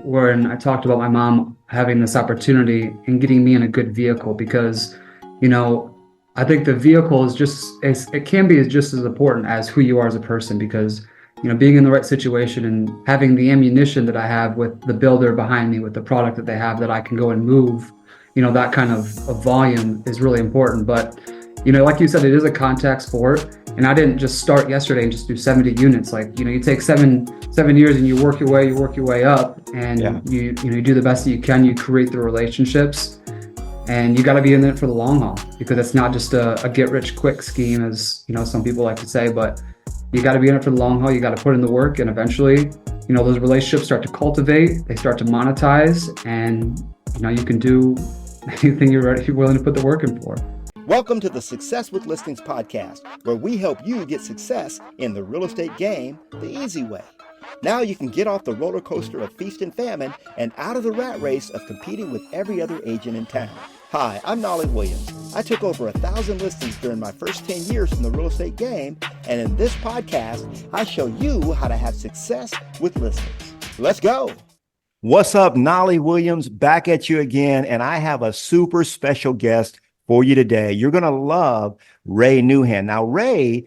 when I talked about my mom having this opportunity and getting me in a good vehicle because, you know, I think the vehicle is it can be just as important as who you are as a person because, being in the right situation and having the ammunition that I have with the builder behind me, with the product that they have that I can go and move, that kind of volume is really important. But, like you said, it is a contact sport. And I didn't just start yesterday and just do 70 units. Like, you take seven years and you work your way up, Yeah. and you do the best that you can. You create the relationships, and you got to be in it for the long haul because it's not just a get rich quick scheme, as some people like to say. But you got to be in it for the long haul. You got to put in the work, and eventually, those relationships start to cultivate. They start to monetize, and you can do anything you're willing to put the work in for. Welcome to the Success with Listings podcast, where we help you get success in the real estate game the easy way. Now you can get off the roller coaster of feast and famine and out of the rat race of competing with every other agent in town. Hi, I'm Nolly Williams. I took over 1,000 listings during my first 10 years in the real estate game, and in this podcast, I show you how to have success with listings. Let's go. What's up, Nolly Williams, back at you again, and I have a super special guest for you today. You're going to love Ray Nouhan. Now, Ray,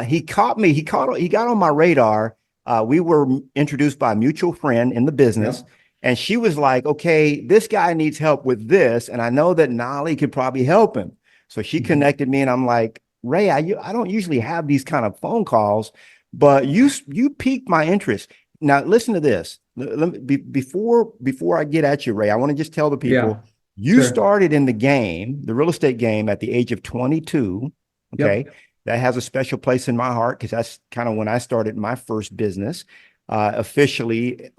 he got on my radar. We were introduced by a mutual friend in the business. Yep. And she was like, okay, this guy needs help with this. And I know that Nolly could probably help him. So she connected me, and I'm like, Ray, I don't usually have these kind of phone calls, but you piqued my interest. Now, listen to this. Before I get at you, Ray, I want to just tell the people, Yeah. you Sure. started in the real estate game at the age of 22. Okay. Yep. That has a special place in my heart because that's kind of when I started my first business. Officially,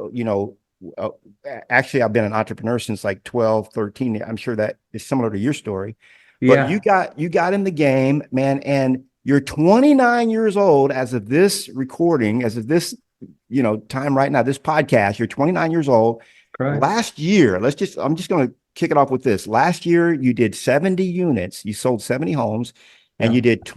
actually, I've been an entrepreneur since like 12, 13. I'm sure that is similar to your story. But Yeah. you got in the game, man, and you're 29 years old as of this recording, as of this, time right now, this podcast, you're 29 years old. Correct. Last year, I'm just going to kick it off with this. Last year, you did 70 units. You sold 70 homes, and Yeah. you did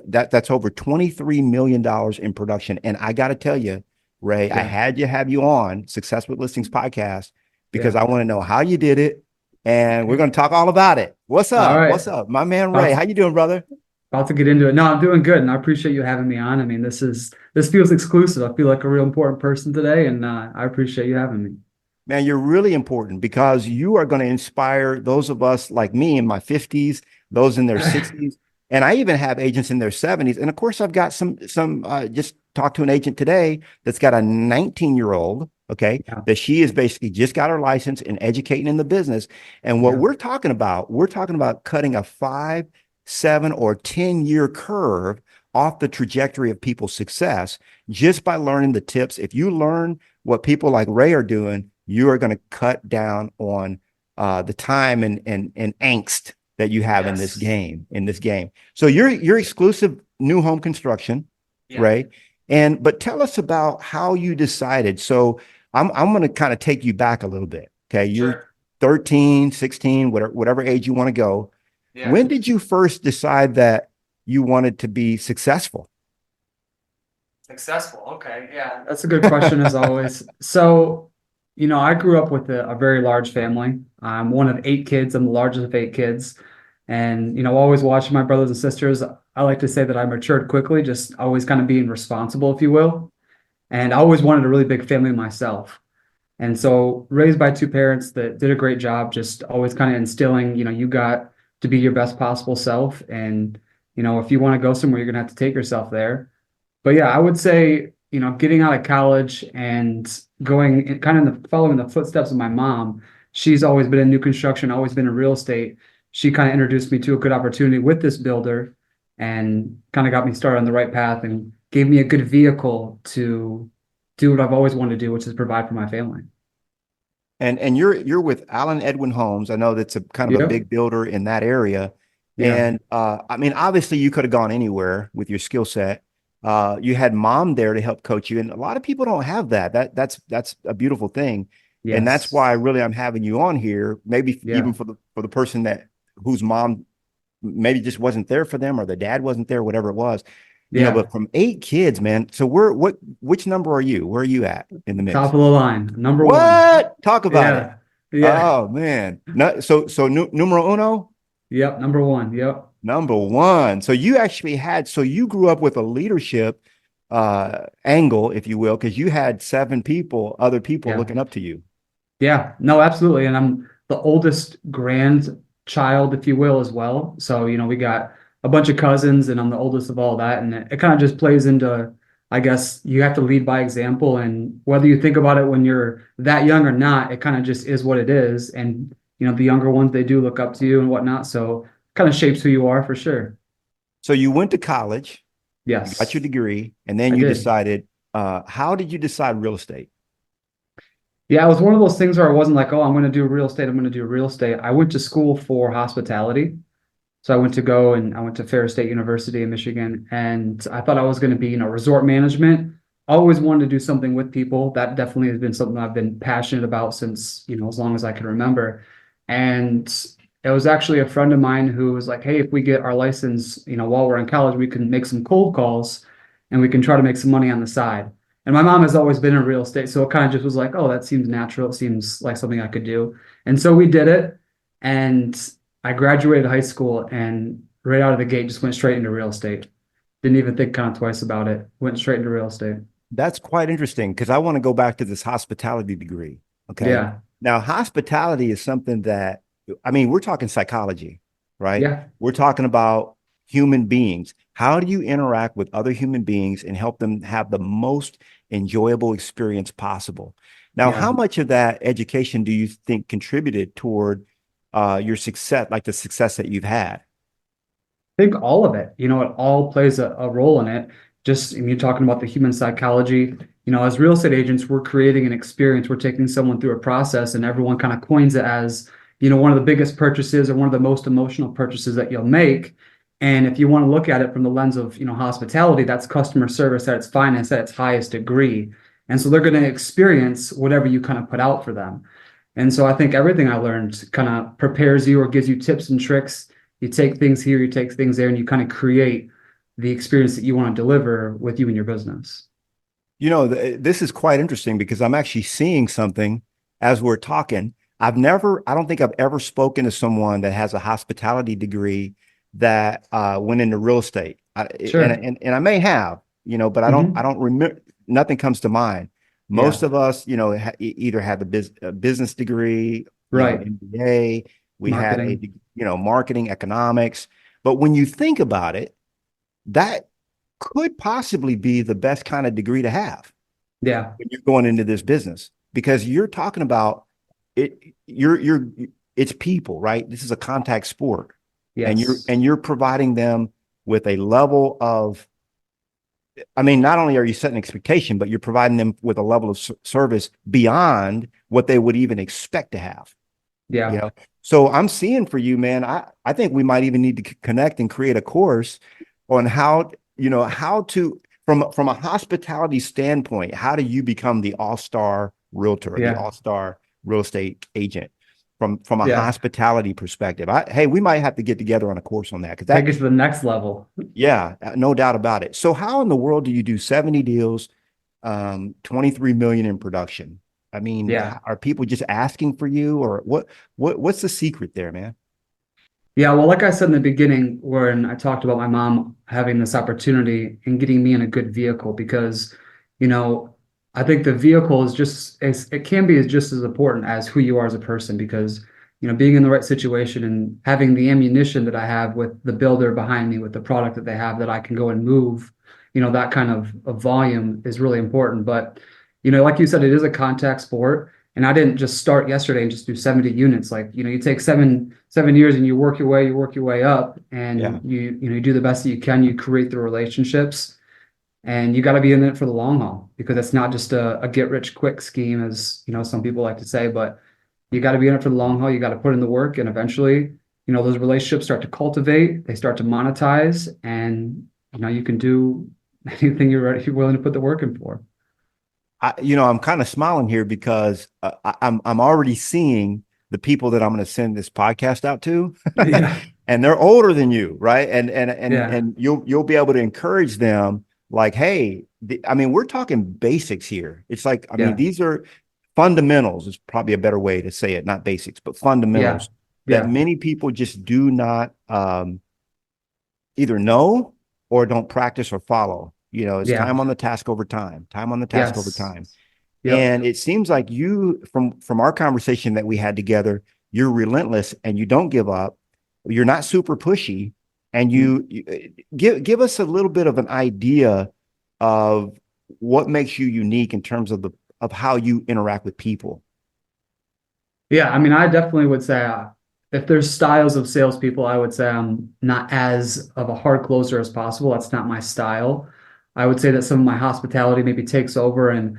that's over $23 million in production. And I got to tell you, Ray, I Yeah. had to have you on Success with Listings podcast because Yeah. I want to know how you did it, and we're going to talk all about it. What's All up? right. What's up, my man Ray? About How you doing, brother? about to get into it. No, I'm doing good, and I appreciate you having me on. I mean, this feels exclusive. I feel like a real important person today, and I appreciate you having me. Man, you're really important because you are going to inspire those of us like me in my 50s, those in their 60s, and I even have agents in their 70s. And of course, I've got some just talked to an agent today that's got a 19-year-old, okay, Yeah. that she is basically just got her license and educating in the business. And what Yeah. we're talking about cutting a 5, 7, or 10-year curve off the trajectory of people's success just by learning the tips. If you learn what people like Ray are doing, you are going to cut down on the time and angst that you have in this Yes. game. So you're exclusive new home construction, Yeah. Ray. But tell us about how you decided. So I'm going to kind of take you back a little bit. Okay. You're Sure. 13, 16, whatever age you want to go. Yeah. When did you first decide that you wanted to be successful? Successful. Okay. Yeah. That's a good question as always. So, I grew up with a very large family. I'm one of 8 kids. I'm the largest of 8 kids. And, always watching my brothers and sisters. I like to say that I matured quickly, just always kind of being responsible, if you will. And I always wanted a really big family myself. And so raised by 2 parents that did a great job, just always kind of instilling, you got to be your best possible self. And, if you want to go somewhere, you're going to have to take yourself there. But yeah, I would say, getting out of college and going kind of following the footsteps of my mom. She's always been in new construction, always been in real estate. She kind of introduced me to a good opportunity with this builder and kind of got me started on the right path and gave me a good vehicle to do what I've always wanted to do, which is provide for my family. And you're with Allen Edwin Homes. I know that's a kind of a Yep. big builder in that area. Yeah. And I mean, obviously you could have gone anywhere with your skill set. You had mom there to help coach you. And a lot of people don't have that. That's a beautiful thing. And that's Yes. why really I'm having you on here, maybe even Yeah. for the person whose mom maybe just wasn't there for them or the dad wasn't there, whatever it was. But Yeah. from 8 kids, man. So which number are you? Where are you at in the mix? Top of the line, number one. What? Talk about it. Yeah. Yeah. Oh man. No, so numero uno, Yep. Number one. Yep. number one. So you actually so you grew up with a leadership angle, if you will, because you had other people Yeah. looking up to you. Yeah. No, absolutely. And I'm the oldest grandchild, if you will, as well. So, we got a bunch of cousins and I'm the oldest of all that. And it kind of just plays into, I guess, you have to lead by example. And whether you think about it when you're that young or not, it kind of just is what it is. And, the younger ones, they do look up to you and whatnot. So kind of shapes who you are for sure. So you went to college, you got your Yes, degree, and then I you did. decided, how did you decide real estate? Yeah, it was one of those things where I wasn't like, oh, I'm going to do real estate. I'm going to do real estate. I went to school for hospitality. So I went to Ferris State University in Michigan, and I thought I was going to be, resort management. I always wanted to do something with people. That definitely has been something I've been passionate about since, as long as I can remember. And it was actually a friend of mine who was like, hey, if we get our license, while we're in college, we can make some cold calls and we can try to make some money on the side. And my mom has always been in real estate, so it kind of just was like, oh, that seems natural. It seems like something I could do. And so we did it. And I graduated high school and right out of the gate just went straight into real estate. Didn't even think kind of twice about it. Went straight into real estate. That's quite interesting because I want to go back to this hospitality degree. Okay. Yeah. Now, hospitality is something that, I mean, we're talking psychology, right? Yeah. We're talking about human beings. How do you interact with other human beings and help them have the most enjoyable experience possible? Now, Yeah. how much of that education do you think contributed toward your success, like the success that you've had? I think all of it, it all plays a role in it. Just, you're talking about the human psychology, as real estate agents, we're creating an experience. We're taking someone through a process and everyone kind of coins it as, one of the biggest purchases or one of the most emotional purchases that you'll make. And if you want to look at it from the lens of, hospitality, that's customer service at its finest, at its highest degree. And so they're going to experience whatever you kind of put out for them. And so I think everything I learned kind of prepares you or gives you tips and tricks. You take things here, you take things there, and you kind of create the experience that you want to deliver with you and your business. This is quite interesting because I'm actually seeing something as we're talking. I don't think I've ever spoken to someone that has a hospitality degree that went into real estate. Sure. And I may have, but I Hmm. don't remember. Nothing comes to mind. Most Yeah. of us, either had a business degree, Right. MBA. We had Marketing. marketing, economics. But when you think about it, that could possibly be the best kind of degree to have Yeah. when you're going into this business because you're talking about it. It's people, right? This is a contact sport, and Yes. you're providing them with a level of. I mean, not only are you setting expectation, but you're providing them with a level of service beyond what they would even expect to have. You Yeah. know, so I'm seeing for you, man. I think we might even need to connect and create a course on how to from a hospitality standpoint, how do you become the all-star realtor, the Yeah. all-star real estate agent from a Yeah. hospitality perspective? Hey, we might have to get together on a course on that because Take it to the next level. yeah, no doubt about it. So how in the world do you do 70 deals, 23 million in production? I mean, Yeah. are people just asking for you or what's the secret there, man? Yeah, well, like I said in the beginning, when I talked about my mom having this opportunity and getting me in a good vehicle, because, you know, I think the vehicle is it can be just as important as who you are as a person, because, being in the right situation and having the ammunition that I have with the builder behind me, with the product that they have that I can go and move, that kind of volume is really important. But, like you said, it is a contact sport. And I didn't just start yesterday and just do 70 units. Like, you take seven years and you work your way up Yeah. and you do the best that you can, you create the relationships and you got to be in it for the long haul because it's not just a get rich quick scheme as, some people like to say, but you got to be in it for the long haul. You got to put in the work and eventually, those relationships start to cultivate, they start to monetize and, you can do anything you're willing to put the work in for. I'm kind of smiling here because I'm already seeing the people that I'm going to send this podcast out to. Yeah. and they're older than you, right? And Yeah. and you'll be able to encourage them like, hey, I mean, we're talking basics here. It's like, I mean, Yeah. these are fundamentals is probably a better way to say it, not basics, but Yeah. fundamentals that Yeah. many people just do not either know or don't practice or follow. You know, it's Yeah. time on the task over time, time on the task over Yes. time. Yep. And it seems like you, from our conversation that we had together, you're relentless and you don't give up. You're not super pushy, and you give us a little bit of an idea of what makes you unique in terms of the of how you interact with people. Yeah, I mean, I definitely would say if there's styles of salespeople, I would say I'm not as of a hard closer as possible. That's not my style. I would say that some of my hospitality maybe takes over, and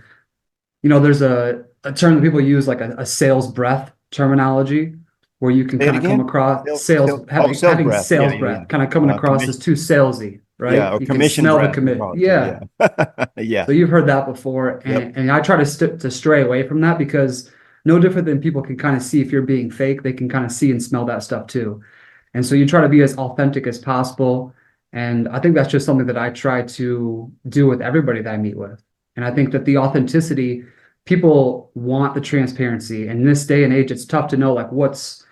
there's a term that people use like a sales breath terminology, where you can Say it kind of come again. across sales Sales having breath. Yeah, sales yeah, breath, kind of coming yeah. across as Commission. too salesy, Yeah, right? or You can commission smell the breath, we commit. call it too. Yeah. Yeah. Yeah. So you've heard that before, Yep. and I try to stray away from that because no different than people can kind of see if you're being fake, they can kind of see and smell that stuff too. And so you try to be as authentic as possible. And I think that's just something that I try to do with everybody that I meet with. And I think that the authenticity, people want the transparency. And in this day and age, it's tough to know like what's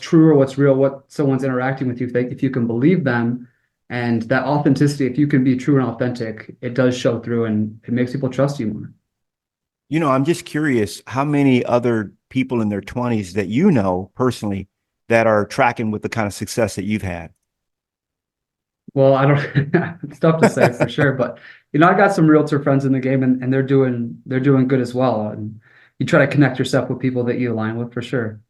true or what's real, what someone's interacting with you, if you can believe them. And that authenticity, if you can be true and authentic, it does show through and it makes people trust you more. You know, I'm just curious how many other people in their 20s that you know personally that are tracking with the kind of success that you've had. Well, I don't, it's tough to say for sure, but I got some realtor friends in the game and they're doing good as well. And you try to connect yourself with people that you align with for sure.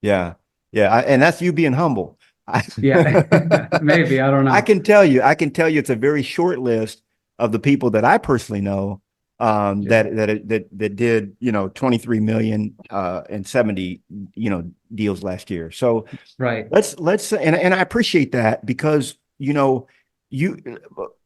Yeah. Yeah. And that's you being humble. I, Yeah. Maybe, I don't know. I can tell you it's a very short list of the people that I personally know Yeah. that did, 23 million and 70, deals last year. So Right. let's and I appreciate that because, you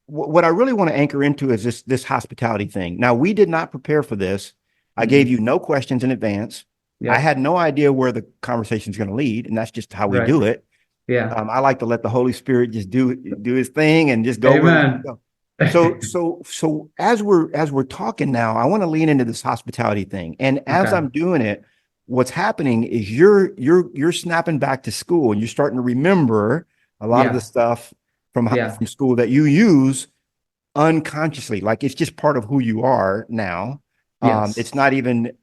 what I really want to anchor into is this hospitality thing. Now, we did not prepare for this. I gave Mm-mm. you no questions in advance. I Yep. had no idea where the conversation is going to lead, and that's just how we Right. do it. Yeah. I like to let the Holy Spirit just do his thing and just go where we Amen. go. So as we're talking now, I want to lean into this hospitality thing. And as Okay. I'm doing it, what's happening is you're snapping back to school and you're starting to remember a lot of the Yeah. stuff Yeah. from school that you use unconsciously. Like it's just part of who you are now. Yes. It's not even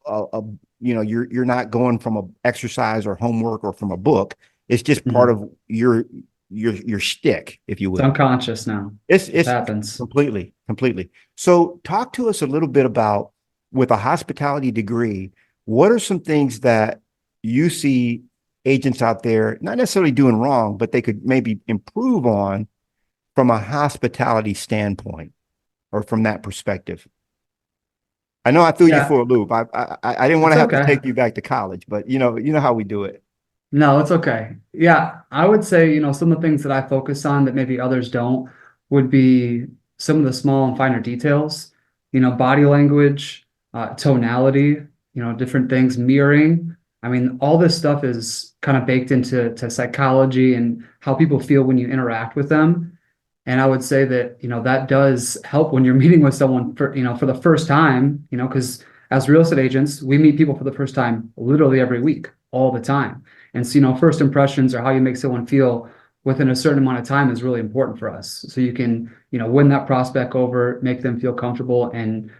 a you're not going from a exercise or homework or from a book. It's just part Mhm. of your shtick, if you It's will. unconscious now. Just It's happens. completely. So talk to us a little bit about with a hospitality degree, what are some things that you see agents out there not necessarily doing wrong, but they could maybe improve on from a hospitality standpoint or from that perspective? I know I threw you Yeah. for a loop. I didn't want It's to have to okay. take you back to college, but you know how we do it. No, it's okay. Yeah, I would say, some of the things that I focus on that maybe others don't would be some of the small and finer details, body language, tonality, different things, mirroring. I mean, all this stuff is kind of baked into psychology and how people feel when you interact with them. And I would say that, that does help when you're meeting with someone for the first time, because as real estate agents, we meet people for the first time literally every week, all the time. And so, first impressions or how you make someone feel within a certain amount of time is really important for us. So you can, win that prospect over, make them feel comfortable. And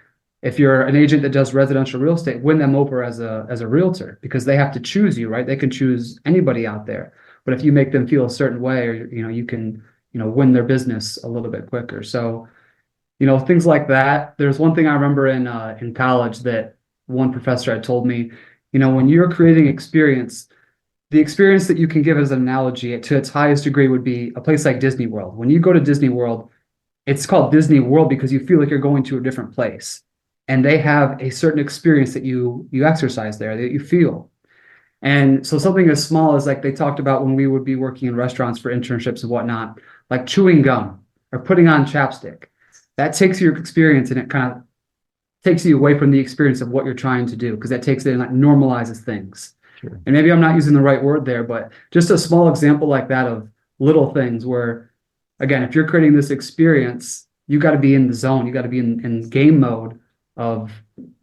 if you're an agent that does residential real estate, win them over as a realtor because they have to choose you, right? They can choose anybody out there. But if you make them feel a certain way, or you can, win their business a little bit quicker. So, things like that. There's one thing I remember in college that one professor had told me, when you're creating experience, the experience that you can give as an analogy to its highest degree would be a place like Disney World. When you go to Disney World, it's called Disney World because you feel like you're going to a different place. And they have a certain experience that you exercise there, that you feel. And so something as small as like they talked about when we would be working in restaurants for internships and whatnot, like chewing gum or putting on chapstick. That takes your experience and it kind of takes you away from the experience of what you're trying to do because that takes it and like normalizes things. And maybe I'm not using the right word there, but just a small example like that of little things where, again, if you're creating this experience, you got to be in the zone. You got to be in game mode of,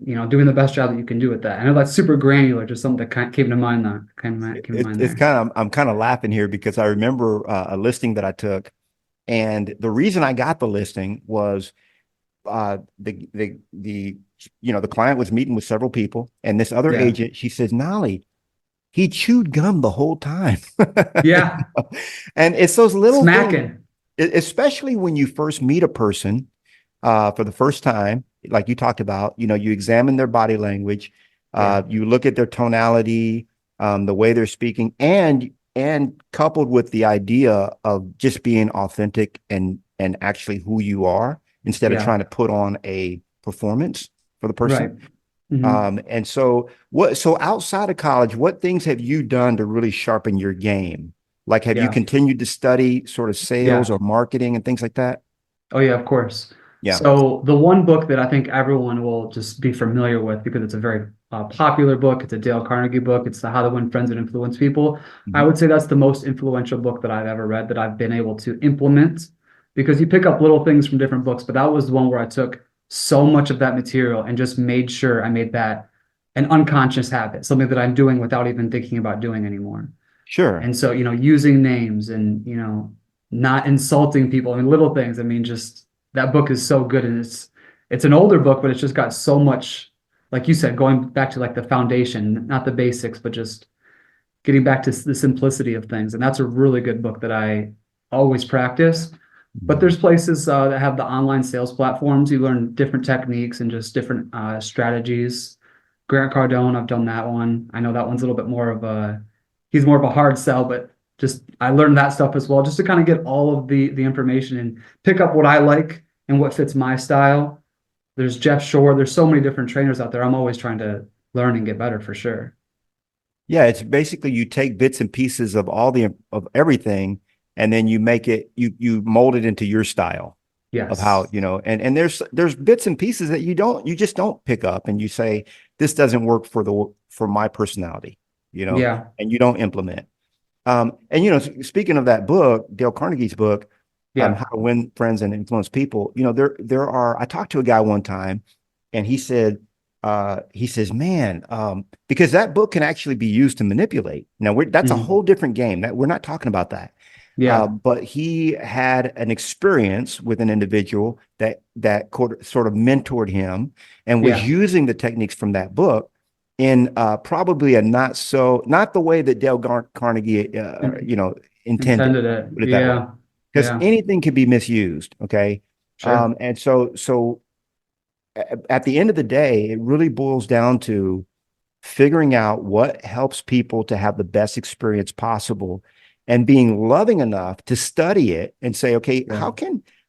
doing the best job that you can do with that. I know that's super granular, just something that came to mind came to mind It's there. kind of, I'm kind of laughing here because I remember a listing that I took, and the reason I got the listing was the client was meeting with several people, and this other Yeah. agent, she says, Nolly, he chewed gum the whole time. Yeah. And it's those little things, Smacking. especially when you first meet a person for the first time, like you talked about, you examine their body language, Yeah. you look at their tonality, the way they're speaking, and coupled with the idea of just being authentic and actually who you are instead of Yeah. trying to put on a performance for the Right. person. Hmm. And so outside of college, what things have you done to really sharpen your game? Like, have you Yeah. continued to study sort of sales Yeah. or marketing and things like that? Oh yeah, of course. Yeah. So the one book that I think everyone will just be familiar with because it's a very popular book, it's a Dale Carnegie book, it's the How to Win Friends and Influence People. I Mhm. would say that's the most influential book that I've ever read that I've been able to implement because you pick up little things from different books, but that was the one where I took so much of that material and just made sure I made that an unconscious habit, something that I'm doing without even thinking about doing anymore. Sure. And so, using names and, not insulting people. I mean, little things. I mean, just that book is so good. And it's an older book, but it's just got so much, like you said, going back to like the foundation, not the basics, but just getting back to the simplicity of things. And that's a really good book that I always practice. But Mhm. there's places that have the online sales platforms. You learn different techniques and just different strategies. Grant Cardone, I've done that one. I know that one's a little bit more of he's more of a hard sell, but just I learned that stuff as well, just to kind of get all of the information and pick up what I like and what fits my style. There's Jeff Shore. There's so many different trainers out there. I'm always trying to learn and get better for sure. Yeah, it's basically you take bits and pieces of of everything, and then you mold it into your style of how, Yes. and there's bits and pieces that you just don't pick up and you say, this doesn't work for my personality, Yeah. and you don't implement. And speaking of that book, Dale Carnegie's book, How Yeah. to Win Friends and Influence People, I talked to a guy one time, and he says, man, because that book can actually be used to manipulate. Now that's a Mhm. whole different game that we're not talking about that. Yeah. But he had an experience with an individual that sort of mentored him and was Yeah. using the techniques from that book in probably a not the way that Carnegie In- intended. Intended it. Put it that way, Yeah. because Yeah. anything can be misused. Okay, Sure. and so at the end of the day, it really boils down to figuring out what helps people to have the best experience possible and being loving enough to study it and say, okay, Yeah.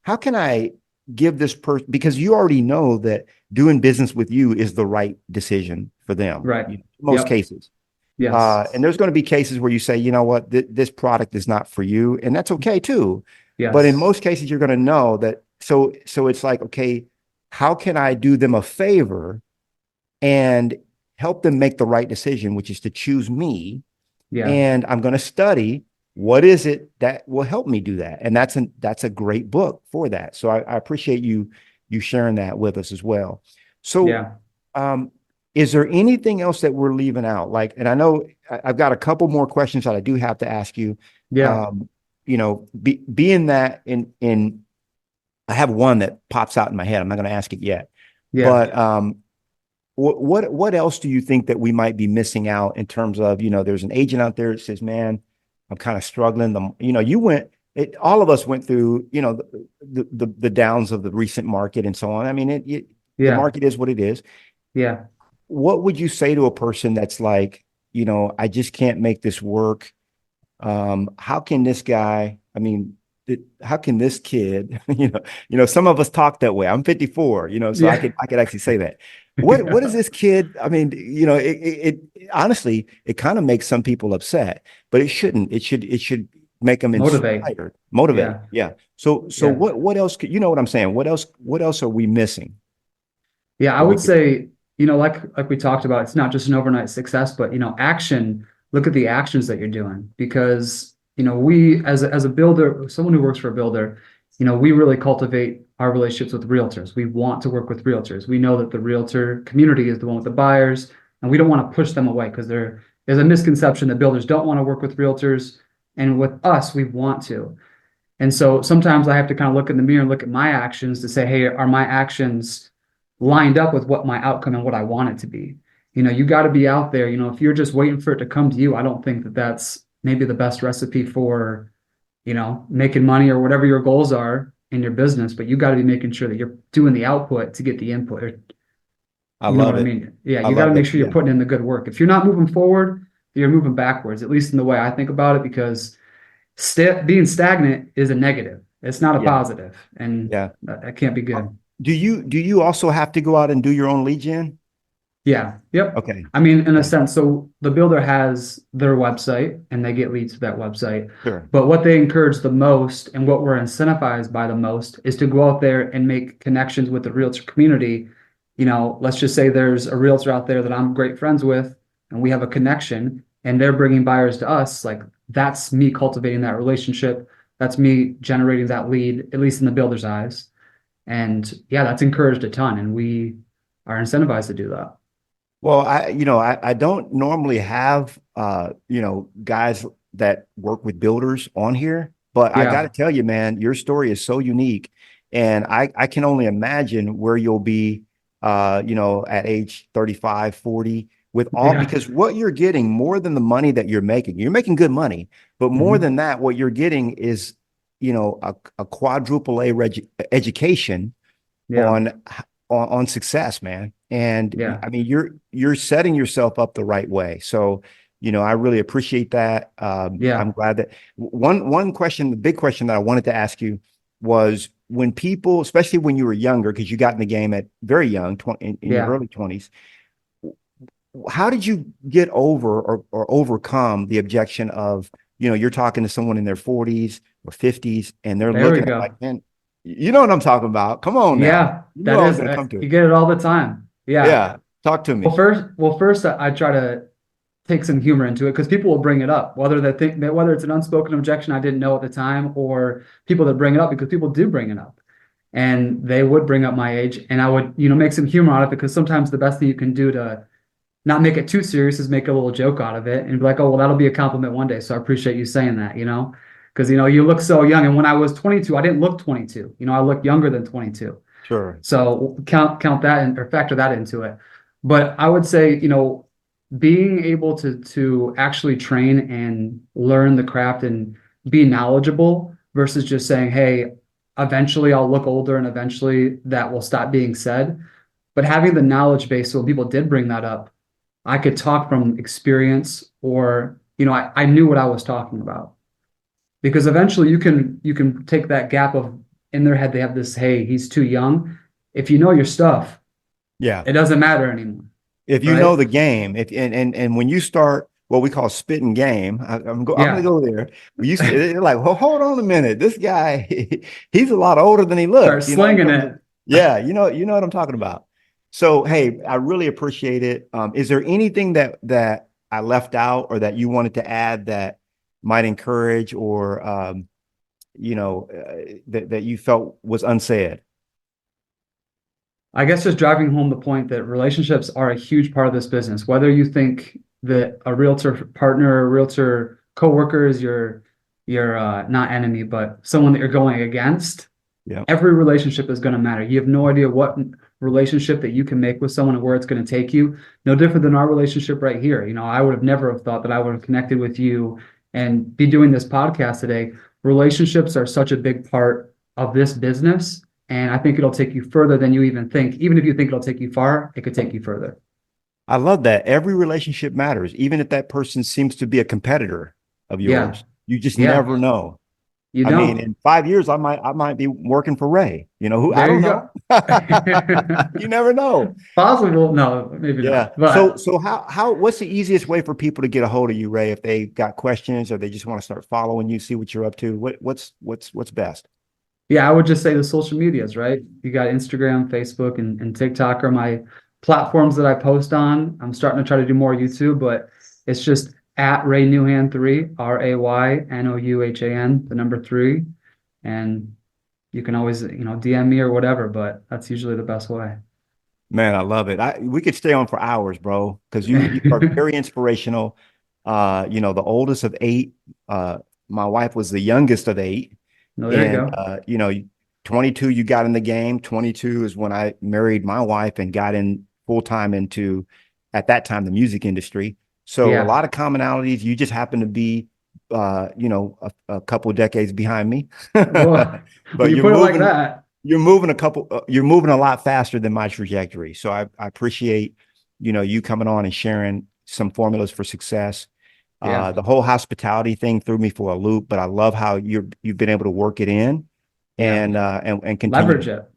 how can I give this person, because you already know that doing business with you is the right decision for them, Right. in most Yep. cases. Yes. And there's going to be cases where you say, you know what, this product is not for you, and that's okay too. But in Yes. most cases, you're going to know that. So it's like, okay, how can I do them a favor and help them make the right decision, which is to choose me. Yeah. And I'm going to study what is it that will help me do that. And that's a great book for that. So I appreciate you sharing that with us as well. So Yeah. um, is there anything else that we're leaving out? Like, and I know I've got a couple more questions that I do have to ask you. Yeah. Um, being that I have one that pops out in my head. I'm not going to ask it yet, Yeah. but what else do you think that we might be missing out in terms of, there's an agent out there that says, man, I'm kind of struggling. All of us went through, the downs of the recent market and so on. I mean, the Yeah. market is what it is. Yeah. What would you say to a person that's like, I just can't make this work? How can this guy, I mean, how can this kid, some of us talk that way. I'm 54, so I Yeah. could actually say that. What is this kid? I mean, honestly, it kind of makes some people upset, but it shouldn't. It should make them Motivate. inspired, motivate. Yeah. Yeah. So Yeah. what else could, what I'm saying? What else are we missing Yeah. I that we would could? say, like we talked about, it's not just an overnight success, but action. Look at the actions that you're doing, because we as a builder, someone who works for a builder, we really cultivate our relationships with realtors. We want to work with realtors. We know that the realtor community is the one with the buyers, and we don't want to push them away, because there's a misconception that builders don't want to work with realtors, and with us, we want to. And so sometimes I have to kind of look in the mirror and look at my actions to say, hey, are my actions lined up with what my outcome and what I want it to be? You got to be out there. If you're just waiting for it to come to you, I don't think that that's maybe the best recipe for, making money or whatever your goals are in your business. But you got to be making sure that you're doing the output to get the input. Or, I you know love what I it. mean? Yeah, I you got to love make that. sure you're Yeah. putting in the good work. If you're not moving forward, you're moving backwards, at least in the way I think about it, because being stagnant is a negative. It's not a Yeah. positive, and Yeah. that can't be good. Do you also have to go out and do your own lead gen? Yeah. Yep. Okay. I mean, in a Okay. sense, so the builder has their website and they get leads to that website. Sure. But what they encourage the most and what we're incentivized by the most is to go out there and make connections with the realtor community. Let's just say there's a realtor out there that I'm great friends with, and we have a connection, and they're bringing buyers to us. Like, that's me cultivating that relationship. That's me generating that lead, at least in the builder's eyes. And yeah, that's encouraged a ton, and we are incentivized to do that. Well, I don't normally have, guys that work with builders on here, but I got to Yeah. tell you, man, your story is so unique. And I can only imagine where you'll be, at age 35, 40, with all, Yeah. because what you're getting more than the money that you're making good money, but more Hmm. than that, what you're getting is, a quadruple education Yeah. on on success, man. And Yeah. I mean, you're setting yourself up the right way. So, I really appreciate that. I'm Yeah. glad that one question, the big question that I wanted to ask you was, when people, especially when you were younger, because you got in the game at very young, in your Yeah. early 20s, how did you get over or overcome the objection of, you're talking to someone in their 40s or 50s and they're There we looking at like, go. man, you know what I'm talking about? Come on now. Yeah. You knew That I was is, going to come to you it. get it all the time. Yeah. Yeah. Talk to Well, me. first I try to take some humor into it, because people will bring it up, whether they think that, whether it's an unspoken objection I didn't know at the time, or people that bring it up because people do bring it up. And they would bring up my age, and I would, make some humor on it, because sometimes the best thing you can do to not make it too serious is make a little joke out of it and be like, oh, well, that'll be a compliment one day. So I appreciate you saying that, because, you look so young. And when I was 22, I didn't look 22. I looked younger than 22. Sure. So count that in, or factor that into it. But I would say, being able to actually train and learn the craft and be knowledgeable versus just saying, hey, eventually I'll look older and eventually that will stop being said. But having the knowledge base, so when people did bring that up, I could talk from experience, or, I knew what I was talking about. Because eventually you can take that gap of, in their head, they have this, hey, he's too young. If you know your stuff, Yeah. it doesn't matter anymore. If you know Right? the game, if and when you start what we call spitting game, I'm going to Yeah. go there. You're like, well, hold on a minute. This guy, he's a lot older than he Start looks. slinging it. Yeah, you know what I'm talking about. So, hey, I really appreciate it. Is there anything that I left out or that you wanted to add that might encourage or that you felt was unsaid? I guess just driving home the point that relationships are a huge part of this business. Whether you think that a realtor partner, a realtor coworker is your not enemy, but someone that you're going against, Yeah. every relationship is going to matter. You have no idea what relationship that you can make with someone and where it's going to take you. No different than our relationship right here. I would have never have thought that I would have connected with you and be doing this podcast today. Relationships are such a big part of this business. And I think it'll take you further than you even think. Even if you think it'll take you far, it could take you further. I love that. Every relationship matters, even if that person seems to be a competitor of Yeah. yours. You just Yeah. never know. You I mean, don't. in 5 years, I might be working for Ray. Who I There don't you know. go. You never know. Possible. No, maybe Yeah. not. So But so how what's the easiest way for people to get a hold of you, Ray, if they got questions or they just want to start following you, see what you're up to? What's best? yeah, I would just say the social medias, right? You got Instagram, Facebook, and TikTok are platforms that I post on. I'm starting to try to do more YouTube, but it's just at Ray Nouhan 3, RayNouhan, the number 3. And you can always, DM me or whatever, but that's usually the best way. Man, I love it. We could stay on for hours, bro, because you are very inspirational. The oldest of 8. My wife was the youngest of 8. No, there you And go. 22, you got in the game. 22 is when I married my wife and got in full time into, at that time, the music industry. So a Yeah. lot of commonalities. You just happen to be, a couple of decades behind me, Well, when but you you're put it like moving. that, You're moving a lot faster than my trajectory. So I appreciate, you coming on and sharing some formulas for success. yeah, The whole hospitality thing threw me for a loop, but I love how you've been able to work it in yeah. and continue Leverage to. it.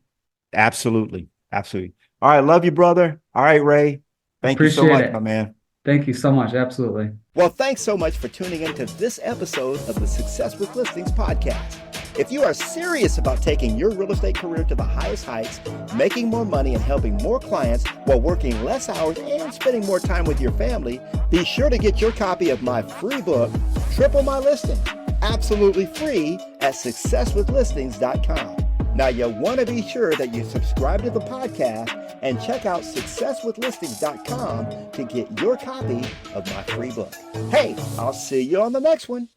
Absolutely. Absolutely. All right. Love you, brother. All right, Ray. Thank you so Appreciate much, my it. man. Thank you so much. Absolutely. Well, thanks so much for tuning into this episode of the Success with Listings podcast. If you are serious about taking your real estate career to the highest heights, making more money and helping more clients while working less hours and spending more time with your family, be sure to get your copy of my free book, Triple My Listing, absolutely free at successwithlistings.com. Now, you want to be sure that you subscribe to the podcast and check out successwithlistings.com to get your copy of my free book. Hey, I'll see you on the next one.